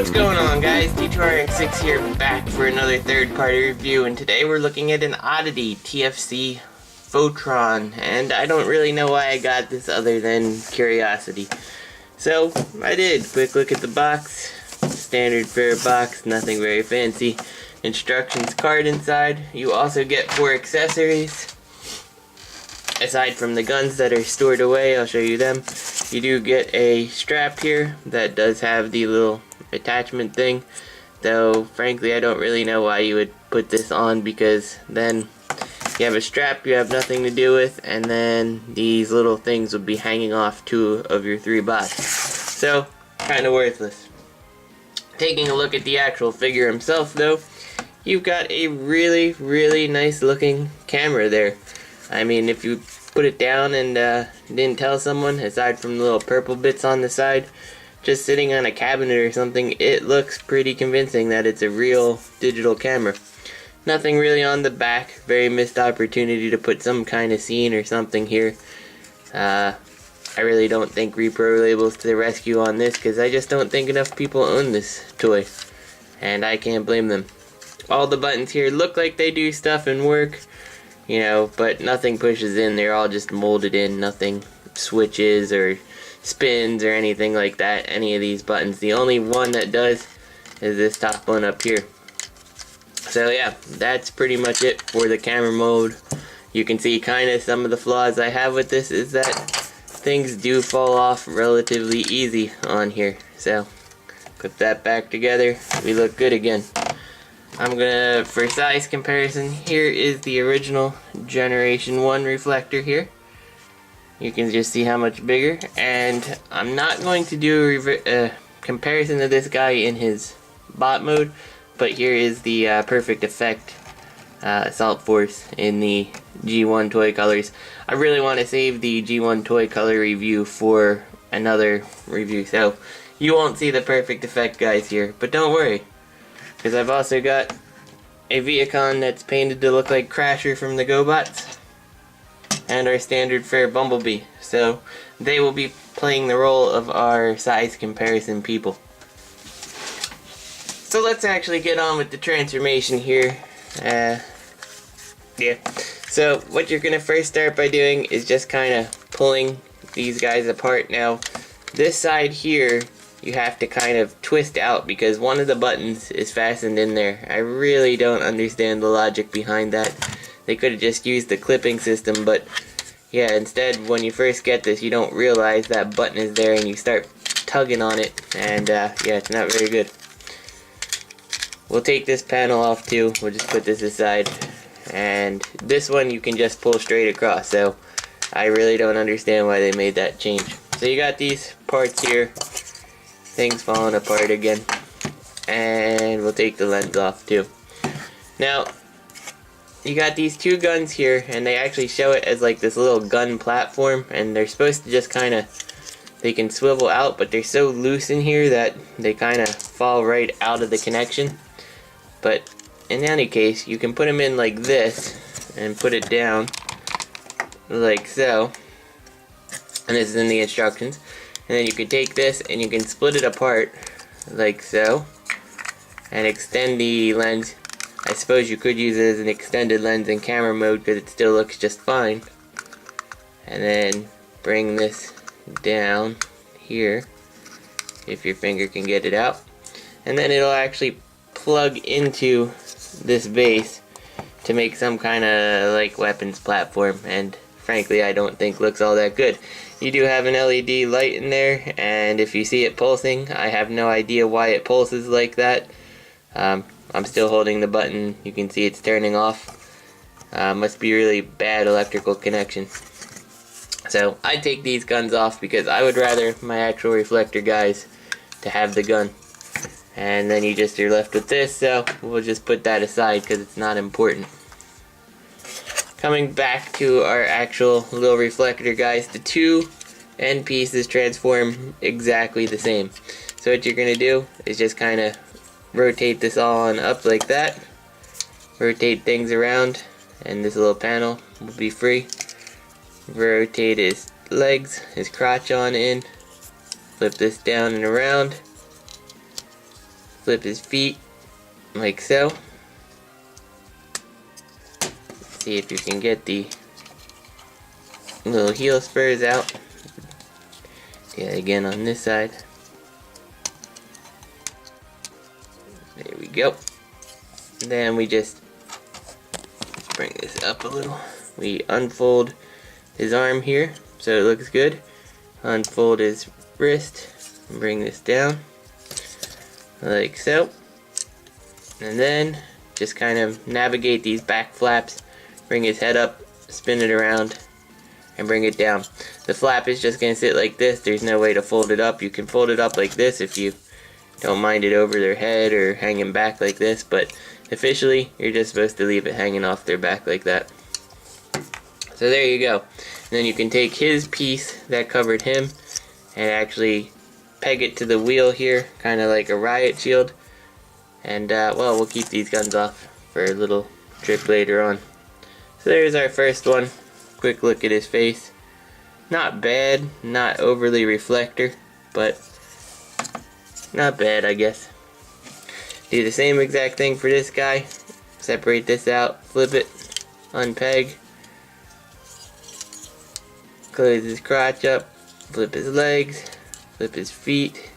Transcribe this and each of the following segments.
What's going on, guys? T2RX6 here, back for another third-party review, and today we're looking at an oddity, TFC Photron, and I don't really know why I got this other than curiosity. So, I did. Quick look at the box. Standard fare box, nothing very fancy. Instructions card inside. You also get 4 accessories. Aside from the guns that are stored away, I'll show you them. You do get a strap here that does have the little attachment thing, though frankly I don't really know why you would put this on, because then you have a strap you have nothing to do with, and then these little things would be hanging off 2 of your 3 bots. So, kind of worthless. Taking a look at the actual figure himself though, you've got a really nice looking camera there. I mean, if you put it down and didn't tell someone, aside from the little purple bits on the side, just sitting on a cabinet or something, it looks pretty convincing that it's a real digital camera. Nothing really on the back, very missed opportunity to put some kind of scene or something here. I really don't think repro labels to the rescue on this, because I just don't think enough people own this toy, and I can't blame them. All the buttons here look like they do stuff and work, you know, but nothing pushes in. They're all just molded in, nothing switches or spins or anything like that, any of these buttons. The only one that does is this top one up here. So yeah, that's pretty much it for the camera mode. You can see kind of some of the flaws I have with this is that things do fall off relatively easy on here. So put that back together, we look good again. I'm gonna, for size comparison, here is the original Generation 1 reflector here. You can just see how much bigger, and I'm not going to do a comparison of this guy in his bot mode, but here is the Perfect Effect Assault Force in the G1 toy colors. I really want to save the G1 toy color review for another review, so you won't see the Perfect Effect guys here, but don't worry, because I've also got a Viacon that's painted to look like Crasher from the GoBots, and our standard fare Bumblebee, so they will be playing the role of our size comparison people. So let's actually get on with the transformation here. Yeah. So what you're gonna first start by doing is just kind of pulling these guys apart. Now, this side here, you have to kind of twist out because one of the buttons is fastened in there. I really don't understand the logic behind that. They could have just used the clipping system, but yeah, instead when you first get this you don't realize that button is there and you start tugging on it, and yeah, it's not very good. We'll take this panel off too, we'll just put this aside, and this one you can just pull straight across, so I really don't understand why they made that change. So you got these parts here, things falling apart again, and we'll take the lens off too. Now, you got these 2 guns here, and they actually show it as like this little gun platform, and they're supposed to just kind of, they can swivel out, but they're so loose in here that they kind of fall right out of the connection. But in any case, you can put them in like this and put it down like so, and this is in the instructions. And then you can take this and you can split it apart like so and extend the lens. I suppose you could use it as an extended lens in camera mode because it still looks just fine. And then bring this down here if your finger can get it out. And then it'll actually plug into this base to make some kind of like weapons platform, and frankly I don't think looks all that good. You do have an LED light in there, and if you see it pulsing, I have no idea why it pulses like that. I'm still holding the button, you can see it's turning off. Must be really bad electrical connection. So I take these guns off because I would rather my actual reflector guys to have the gun. And then you just are left with this, so we'll just put that aside because it's not important. Coming back to our actual little reflector guys, the 2 end pieces transform exactly the same. So what you're going to do is just kind of rotate this all on up like that, rotate things around, and this little panel will be free. Rotate his legs, his crotch on in, flip this down and around, flip his feet like so. See if you can get the little heel spurs out. Yeah, again on this side. There we go. Then we just bring this up a little. We unfold his arm here so it looks good. Unfold his wrist and bring this down like so. And then just kind of navigate these back flaps. Bring his head up, spin it around, and bring it down. The flap is just going to sit like this. There's no way to fold it up. You can fold it up like this if you don't mind it over their head or hanging back like this, but officially you're just supposed to leave it hanging off their back like that. So there you go. And then you can take his piece that covered him and actually peg it to the wheel here, kind of like a riot shield. And well, we'll keep these guns off for a little trip later on. So there's our first one. Quick look at his face. Not bad, not overly reflector, but not bad, I guess. Do the same exact thing for this guy. Separate this out, flip it, unpeg, close his crotch up, flip his legs, flip his feet,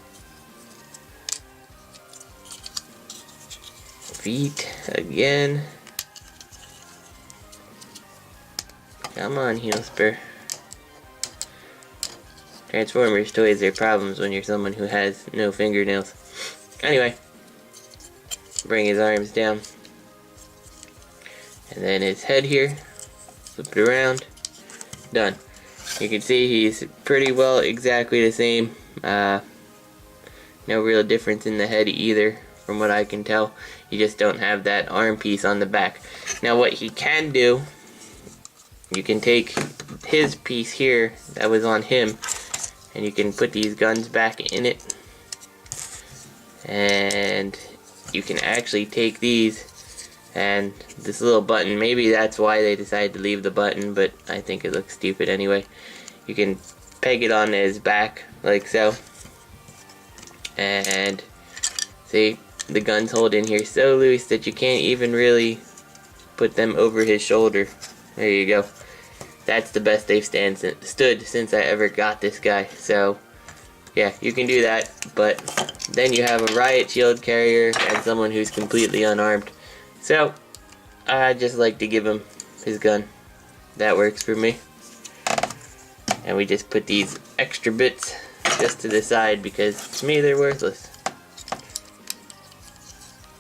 again. Come on, heel spur. Transformers toys are problems when you're someone who has no fingernails. Anyway, bring his arms down. And then his head here. Flip it around. Done. You can see he's pretty well exactly the same. No real difference in the head either, from what I can tell. You just don't have that arm piece on the back. Now what he can do, you can take his piece here that was on him, and you can put these guns back in it, and you can actually take these and this little button, maybe that's why they decided to leave the button, but I think it looks stupid anyway. You can peg it on his back like so, and see, the guns hold in here so loose that you can't even really put them over his shoulder. There you go. That's the best they've stood since I ever got this guy. So yeah, you can do that, but then you have a riot shield carrier and someone who's completely unarmed. So I just like to give him his gun. That works for me. And we just put these extra bits just to the side because to me they're worthless.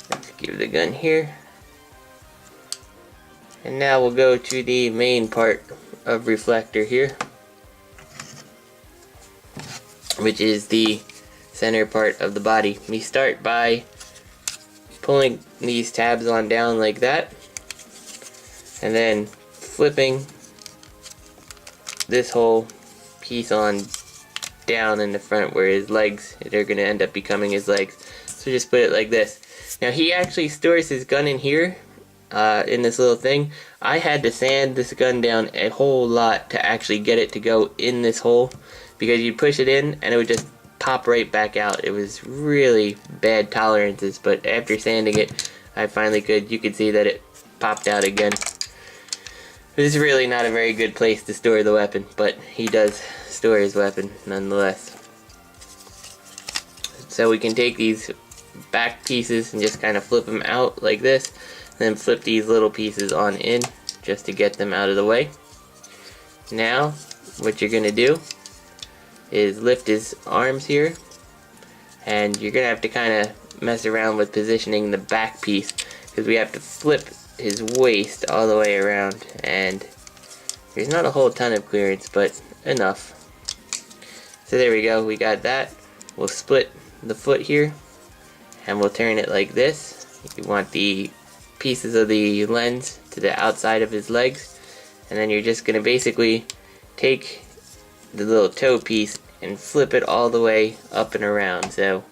Let's give the gun here. And now we'll go to the main part of reflector here, which is the center part of the body. We start by pulling these tabs on down like that, and then flipping this whole piece on down in the front where his legs are going to end up becoming his legs. So just put it like this. Now he actually stores his gun in here, in this little thing. I had to sand this gun down a whole lot to actually get it to go in this hole, because you'd push it in and it would just pop right back out. It was really bad tolerances, but after sanding it I finally could. You could see that it popped out again. This is really not a very good place to store the weapon, but he does store his weapon nonetheless. So we can take these back pieces and just kind of flip them out like this, then flip these little pieces on in just to get them out of the way. Now what you're gonna do is lift his arms here, and you're gonna have to kind of mess around with positioning the back piece because we have to flip his waist all the way around, and there's not a whole ton of clearance, but enough. So there we go, we got that. We'll split the foot here and we'll turn it like this. You want the pieces of the lens to the outside of his legs, and then you're just going to basically take the little toe piece and flip it all the way up and around. So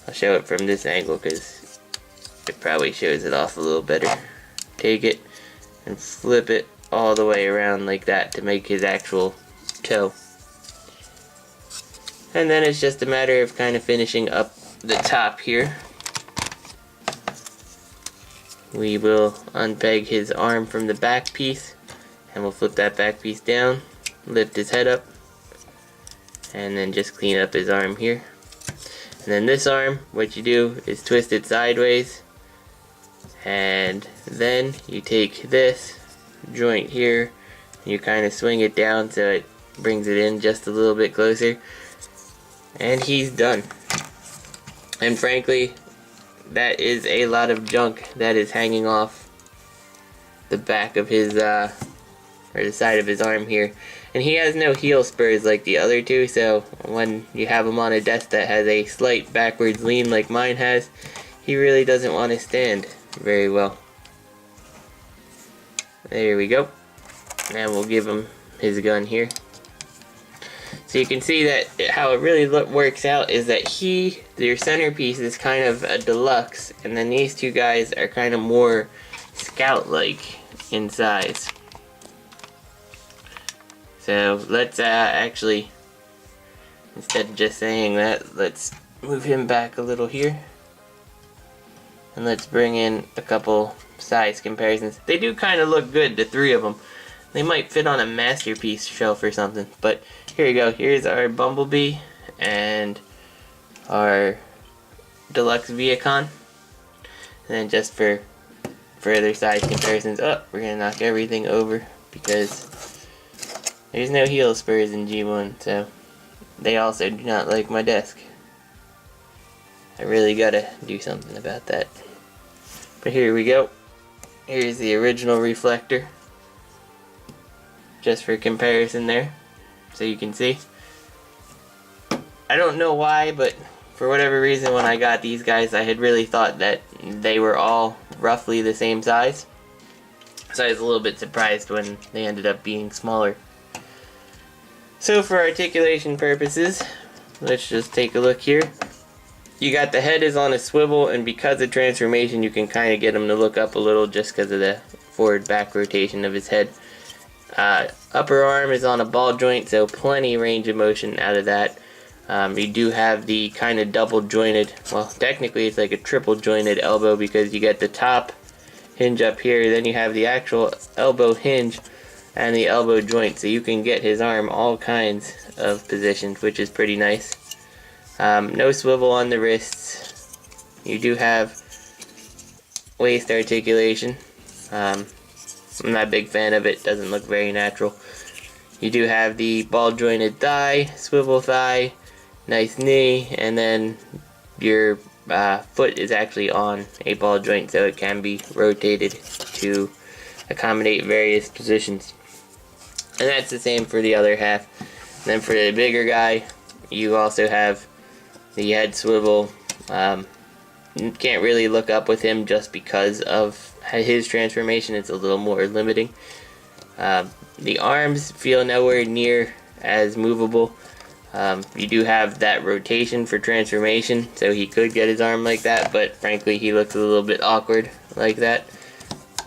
I'll show it from this angle because it probably shows it off a little better. Take it and flip it all the way around like that to make his actual toe. And then it's just a matter of kind of finishing up the top here. we will unpeg his arm from the back piece, and we'll flip that back piece down, lift his head up, and then just clean up his arm here. And then this arm, what you do is twist it sideways, and then you take this joint here, and you kind of swing it down so it brings it in just a little bit closer, and he's done. And frankly, that is a lot of junk that is hanging off the back of his or the side of his arm here. And he has no heel spurs like the other two, so when you have him on a desk that has a slight backwards lean like mine has, he really doesn't want to stand very well. There we go. And we'll give him his gun here. So you can see that how it really works out is that their centerpiece is kind of a deluxe, and then these two guys are kind of more scout-like in size. So let's actually, instead of just saying that, let's move him back a little here. And let's bring in a couple size comparisons. They do kind of look good, the three of them. They might fit on a masterpiece shelf or something, but here you go. Here's our Bumblebee and our Deluxe Viacon. And then just for further size comparisons, we're gonna knock everything over because there's no heel spurs in G1, so they also do not like my desk. I really gotta do something about that. But here we go. Here's the original reflector, just for comparison there, so you can see. I don't know why, but for whatever reason when I got these guys, I had really thought that they were all roughly the same size. So I was a little bit surprised when they ended up being smaller. So for articulation purposes, let's just take a look here. You got the head is on a swivel, and because of transformation you can kind of get him to look up a little just because of the forward back rotation of his head. Upper arm is on a ball joint, so plenty range of motion out of that. You do have the kind of double jointed, well technically it's like a triple jointed elbow because you get the top hinge up here, then you have the actual elbow hinge and the elbow joint, so you can get his arm all kinds of positions, which is pretty nice. No swivel on the wrists. You do have waist articulation. I'm not a big fan of it, doesn't look very natural. You do have the ball jointed thigh, swivel thigh, nice knee, and then your foot is actually on a ball joint, so it can be rotated to accommodate various positions. And that's the same for the other half. And then for the bigger guy, you also have the head swivel. You can't really look up with him just because of his transformation. It's a little more limiting. The arms feel nowhere near as movable. You do have that rotation for transformation, so he could get his arm like that, but frankly he looks a little bit awkward like that.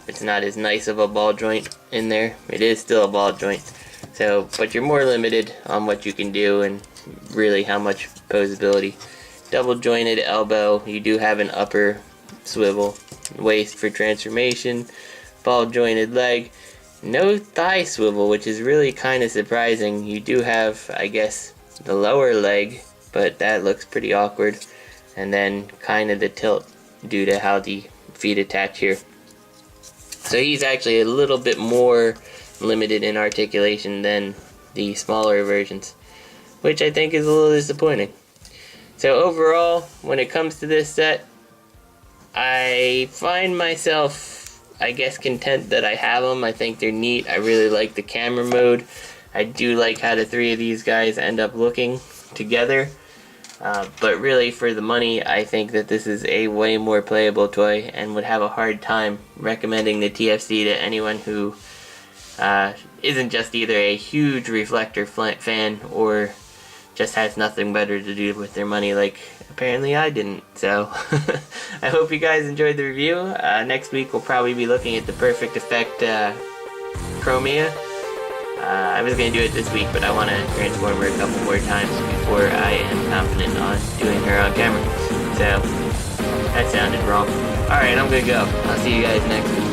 It's not as nice of a ball joint in there. It is still a ball joint, so but you're more limited on what you can do and really how much posability. Double jointed elbow, you do have an upper swivel, waist for transformation, ball jointed leg, no thigh swivel, which is really kind of surprising. You do have, I guess, the lower leg, but that looks pretty awkward, and then kind of the tilt due to how the feet attach here. So he's actually a little bit more limited in articulation than the smaller versions, which I think is a little disappointing. So overall, when it comes to this set, I find myself, I guess, content that I have them. I think they're neat. I really like the camera mode. I do like how the three of these guys end up looking together. But really, for the money, I think that this is a way more playable toy and would have a hard time recommending the TFC to anyone who isn't just either a huge reflector fan or just has nothing better to do with their money, like apparently I didn't. So I hope you guys enjoyed the review. Next week we'll probably be looking at the Perfect Effect Chromia. I was going to do it this week, but I want to transform her a couple more times before I am confident on doing her on camera. So That sounded wrong. Alright, I'm gonna go. I'll see you guys next week.